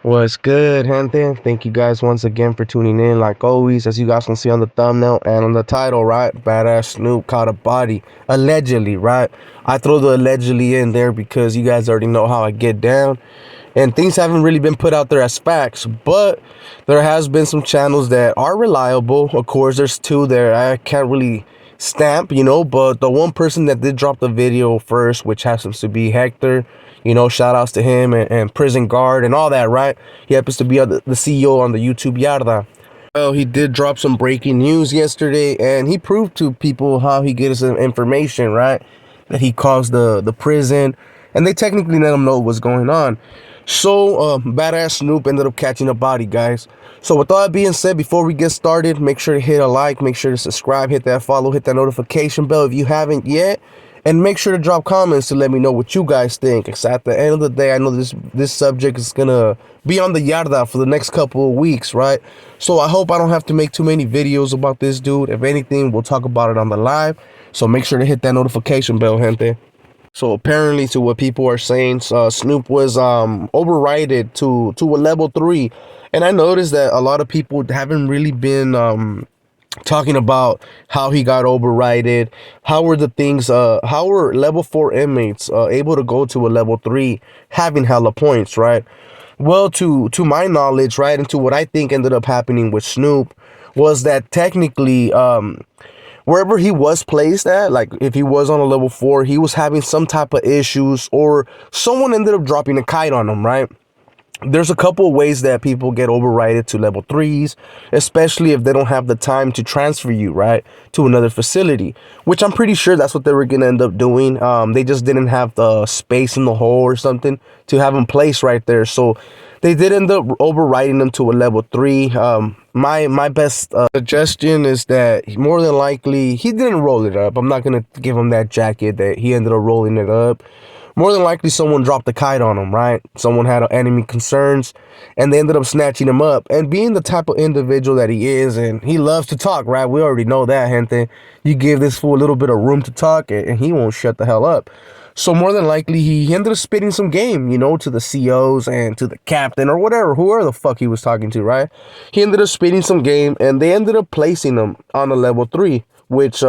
What's good, gente? Thank you guys once again for tuning in. Like always, as you guys can see on the thumbnail and on the title, right? Badass Snoop caught a body. Allegedly, right? I throw the allegedly in there because you guys already know how I get down. And things haven't really been put out there as facts, but there has been some channels that are reliable. Of course, there's two there I can't really stamp, but the one person that did drop the video first, which happens to be Hector, shout outs to him and Prison Guard and all that, right? He happens to be the CEO on the YouTube Yarda. Well, he did drop some breaking news yesterday, and he proved to people how he gets his information, right? That he caused the prison, and they technically let him know what's going on. So, Badass Snoop ended up catching a body, guys. So, with all that being said, before we get started, make sure to hit a like, make sure to subscribe, hit that follow, hit that notification bell if you haven't yet. And make sure to drop comments to let me know what you guys think. Because at the end of the day, I know this subject is going to be on the yarda for the next couple of weeks, right? So I hope I don't have to make too many videos about this dude. If anything, we'll talk about it on the live. So make sure to hit that notification bell, gente. So apparently, to what people are saying, Snoop was overrided to a level 3. And I noticed that a lot of people haven't really been talking about how he got overrided. How were the things, how were level 4 inmates able to go to a level 3 having hella points, right? Well, to my knowledge, right, and to what I think ended up happening with Snoop was that technically wherever he was placed at, like if he was on a level 4, he was having some type of issues, or someone ended up dropping a kite on him, right? There's a couple of ways that people get overrided to level 3s, especially if they don't have the time to transfer you, right, to another facility, which I'm pretty sure that's what they were going to end up doing. They just didn't have the space in the hole or something to have him placed right there. So they did end up overriding him to a level 3. My best suggestion is that more than likely he didn't roll it up. I'm not going to give him that jacket that he ended up rolling it up. More than likely, someone dropped a kite on him, right? Someone had enemy concerns, and they ended up snatching him up. And being the type of individual that he is, and he loves to talk, right? We already know that, gente. You give this fool a little bit of room to talk, and he won't shut the hell up. So more than likely, he ended up spitting some game, to the COs and to the captain or whatever, whoever the fuck he was talking to, right? He ended up spitting some game, and they ended up placing him on a level 3, which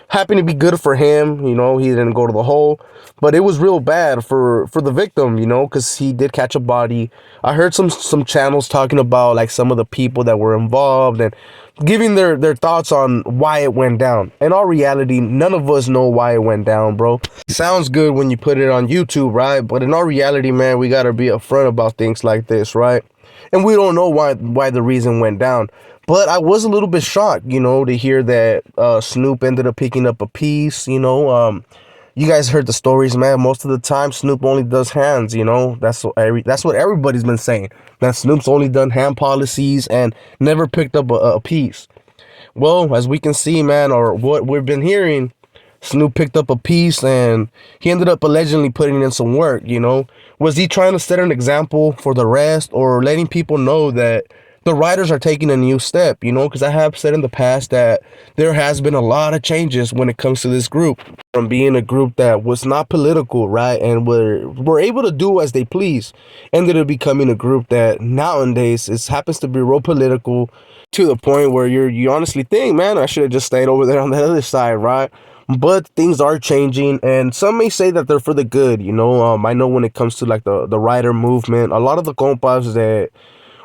happened to be good for him. He didn't go to the hole, but it was real bad for the victim, because he did catch a body. I heard some channels talking about like some of the people that were involved and giving their thoughts on why it went down. In all reality, none of us know why it went down, bro. It sounds good when you put it on YouTube, right? But in all reality, man, we gotta be upfront about things like this, right? And we don't know why the reason went down. But I was a little bit shocked, to hear that Snoop ended up picking up a piece, you guys heard the stories, man. Most of the time, Snoop only does hands, That's what everybody's been saying. That Snoop's only done hand policies and never picked up a piece. Well, as we can see, man, or what we've been hearing, Snoop picked up a piece and he ended up allegedly putting in some work, Was he trying to set an example for the rest, or letting people know that the writers are taking a new step, because I have said in the past that there has been a lot of changes when it comes to this group, from being a group that was not political, right, and were able to do as they please, ended up becoming a group that nowadays happens to be real political, to the point where you honestly think, man, I should have just stayed over there on the other side, right? But things are changing, and some may say that they're for the good, I know when it comes to like the writer movement, a lot of the compas that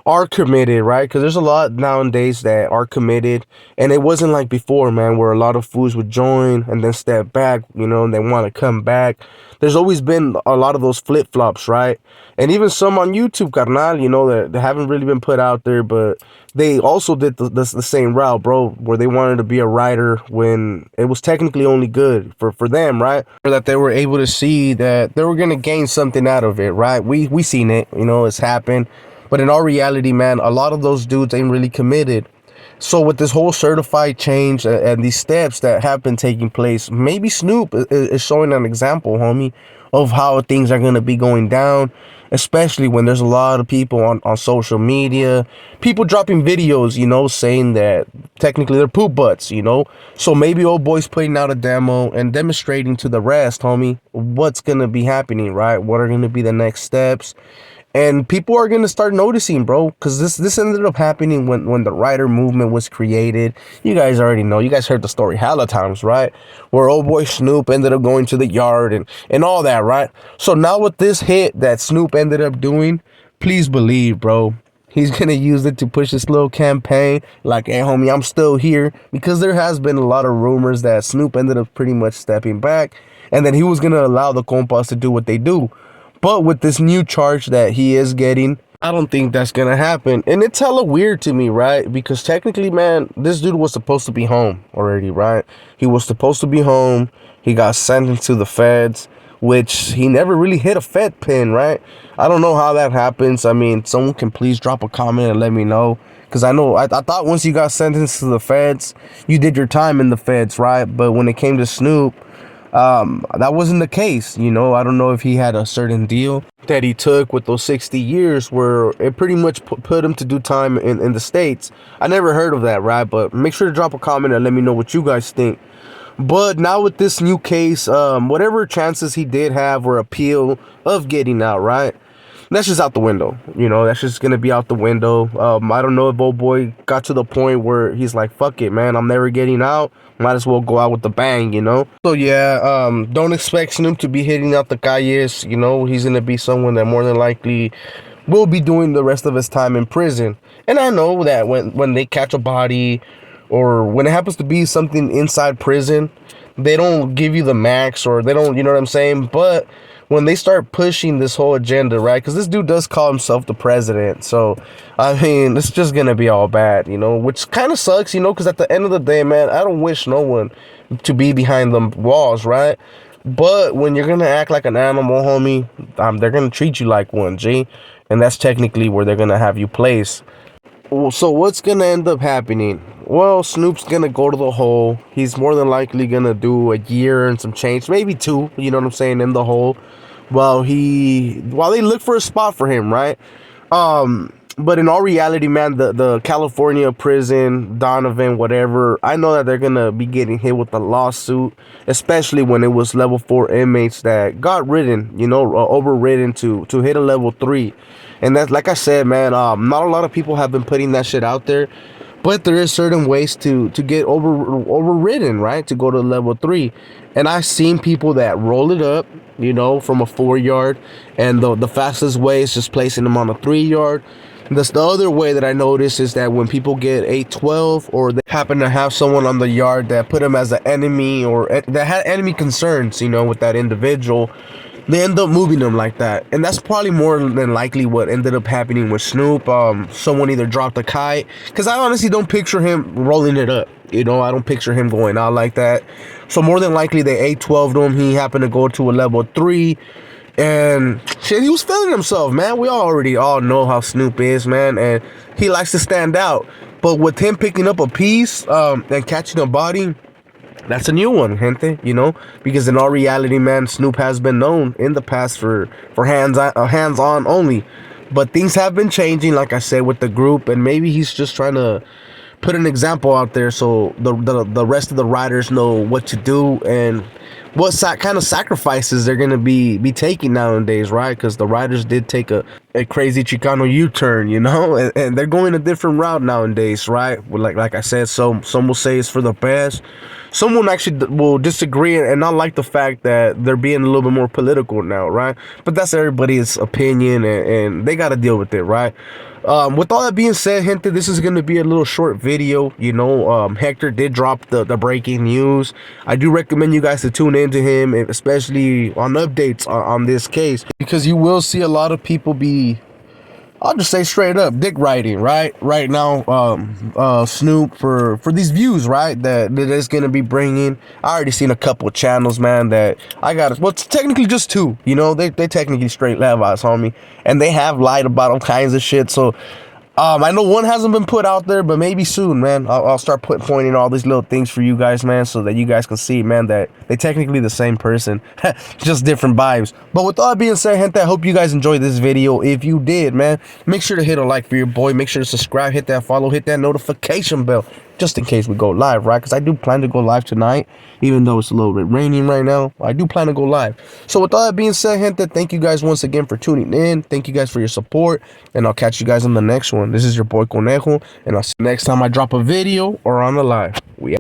are committed, right? Because there's a lot nowadays that are committed, and it wasn't like before, man, where a lot of fools would join and then step back, and they want to come back. There's always been a lot of those flip-flops, right? And even some on YouTube, carnal, that haven't really been put out there, but they also did the same route, bro, where they wanted to be a writer when it was technically only good for them, right? Or that they were able to see that they were going to gain something out of it, right? We seen it, it's happened. But in all reality, man, a lot of those dudes ain't really committed. So with this whole certified change and these steps that have been taking place, maybe Snoop is showing an example, homie, of how things are gonna be going down, especially when there's a lot of people on social media, people dropping videos, saying that technically they're poop butts. So maybe old boy's putting out a demo and demonstrating to the rest, homie, what's gonna be happening, right? What are gonna be the next steps? And people are gonna start noticing, bro, because this ended up happening when the writer movement was created. You guys already know. You guys heard the story hella times, right? Where old boy Snoop ended up going to the yard and all that, right? So now with this hit that Snoop ended up doing, please believe, bro, he's gonna use it to push this little campaign. Like, hey, homie, I'm still here, because there has been a lot of rumors that Snoop ended up pretty much stepping back, and then he was gonna allow the compas to do what they do. But with this new charge that he is getting, I don't think that's gonna happen. And it's hella weird to me, right? Because technically, man, this dude was supposed to be home already, right? He was supposed to be home. He got sentenced to the feds, which he never really hit a Fed pin, right? I don't know how that happens. I mean, someone can please drop a comment and let me know. Because I thought once you got sentenced to the feds, you did your time in the feds, right? But when it came to Snoop, that wasn't the case. I don't know if he had a certain deal that he took with those 60 years where it pretty much put him to do time in the States. I never heard of that, right? But make sure to drop a comment and let me know what you guys think. But now with this new case, whatever chances he did have or appeal of getting out, right? That's just out the window. That's just gonna be out the window. I don't know if old boy got to the point where he's like, fuck it, man, I'm never getting out. Might as well go out with the bang. So yeah, don't expect Snoop to be hitting out the calles. He's gonna be someone that more than likely will be doing the rest of his time in prison. And I know that when they catch a body, or when it happens to be something inside prison, they don't give you the max, or they don't, you know what I'm saying? But when they start pushing this whole agenda, right? Because this dude does call himself the president. So, I mean, it's just going to be all bad, which kind of sucks, because at the end of the day, man, I don't wish no one to be behind them walls, right? But when you're going to act like an animal, homie, they're going to treat you like one, G. And that's technically where they're going to have you placed. So what's gonna end up happening? Well, Snoop's gonna go to the hole. He's more than likely gonna do a year and some change, maybe two. You know what I'm saying? In the hole, while they look for a spot for him, right? But in all reality, man, the California prison, Donovan, whatever, I know that they're gonna be getting hit with a lawsuit, especially when it was level 4 inmates that got ridden, overridden to hit a level 3. And that's, like I said, man, not a lot of people have been putting that shit out there, but there is certain ways to get overridden, right? To go to level 3. And I've seen people that roll it up, from a 4-yard, and the fastest way is just placing them on a 3-yard. That's the other way that I notice, is that when people get 8-12, or they happen to have someone on the yard that put them as an enemy, or that had enemy concerns, with that individual, they end up moving them like that. And that's probably more than likely what ended up happening with Snoop. Someone either dropped a kite, because I honestly don't picture him rolling it up. I don't picture him going out like that. So more than likely they 8-12'd him. He happened to go to a level 3. And shit, he was feeling himself, man. We already all know how Snoop is, man, and he likes to stand out. But with him picking up a piece and catching a body, that's a new one, gente, because in all reality, man, Snoop has been known in the past for hands-on only. But things have been changing, like I said, with the group, and maybe he's just trying to put an example out there so the rest of the riders know what to do and what kind of sacrifices they're gonna be taking nowadays, right? Because the riders did take a crazy Chicano U-turn, and they're going a different route nowadays, right? Well, like I said, some will say it's for the best. Someone actually will disagree and not like the fact that they're being a little bit more political now, right? But that's everybody's opinion, and they got to deal with it, right? With all that being said, gente, this is going to be a little short video. Hector did drop the breaking news. I do recommend you guys to tune into him, especially on updates on this case, because you will see a lot of people be, I'll just say straight up, dick riding, right now, Snoop for these views, right, that is going to be bringing. I already seen a couple of channels, man, that I got, well, it's technically just 2, they technically straight Levi's, homie, and they have lied about all kinds of shit. So I know one hasn't been put out there, but maybe soon, man. I'll start pointing all these little things for you guys, man, so that you guys can see, man, that they technically the same person, just different vibes. But with all that being said, gente, I hope you guys enjoyed this video. If you did, man, make sure to hit a like for your boy. Make sure to subscribe, hit that follow, hit that notification bell, just in case we go live, right? Because I do plan to go live tonight, even though it's a little bit raining right now. I do plan to go live. So with all that being said, gente, thank you guys once again for tuning in. Thank you guys for your support, and I'll catch you guys on the next one. This is your boy Conejo, and I'll see you next time I drop a video or on the live. We